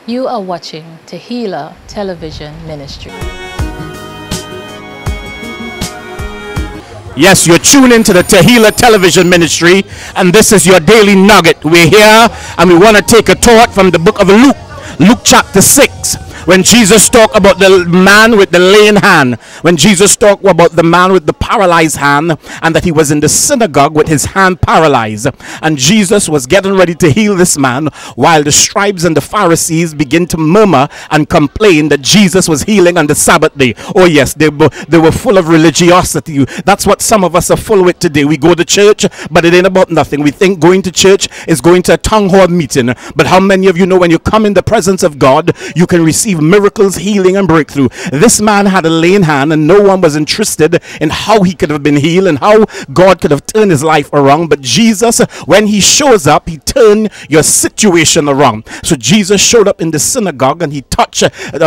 You are watching Tehillah Television Ministry. Yes, you're tuned into the Tehillah Television Ministry, and this is your daily nugget. We're here, and we want to take a thought from the book of Luke, Luke chapter 6. When Jesus talked about the man with the lame hand, when Jesus talked about the man with the paralyzed hand, and that he was in the synagogue with his hand paralyzed, and Jesus was getting ready to heal this man, while the scribes and the Pharisees begin to murmur and complain that Jesus was healing on the Sabbath day. Oh yes, they were full of religiosity. That's what some of us are full with today. We go to church, but it ain't about nothing. We think going to church is going to a town hall meeting. But how many of you know when you come in the presence of God, you can receive miracles, healing, and breakthrough? This man had a lame hand, and no one was interested in how he could have been healed and how God could have turned his life around. But Jesus, when he shows up, he turned your situation around. So Jesus showed up in the synagogue, and he touched,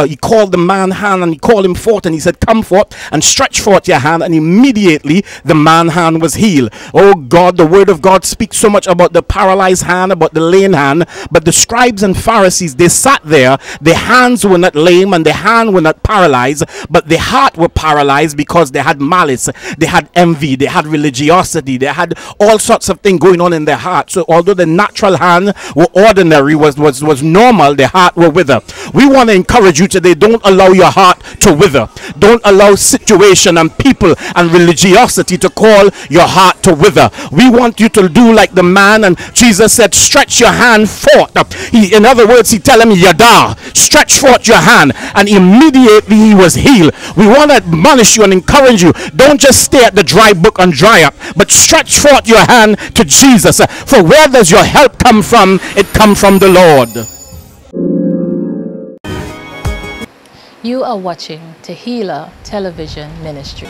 he called the man hand, and he called him forth, and he said, "Come forth and stretch forth your hand." And immediately the man hand was healed. Oh God, the word of God speaks so much about the paralyzed hand, about the lame hand. But the scribes and Pharisees, they sat there, their hands were not lame and their hand were not paralyzed, but their heart were paralyzed because they had malice, they had envy, they had religiosity, they had all sorts of things going on in their heart. So although the natural hand were ordinary, was normal, their heart were withered. We want to encourage you today, don't allow your heart to wither. Don't allow situation and people and religiosity to call your heart to wither. We want you to do like the man, and Jesus said, stretch your hand forth. In other words, he tell him, yada, stretch forth your hand, and immediately he was healed. We want to admonish you and encourage you, don't just stay at the dry brook and dry up, but stretch forth your hand to Jesus. For where does your help come from? It comes from the Lord. You are watching Tehillah Television Ministry.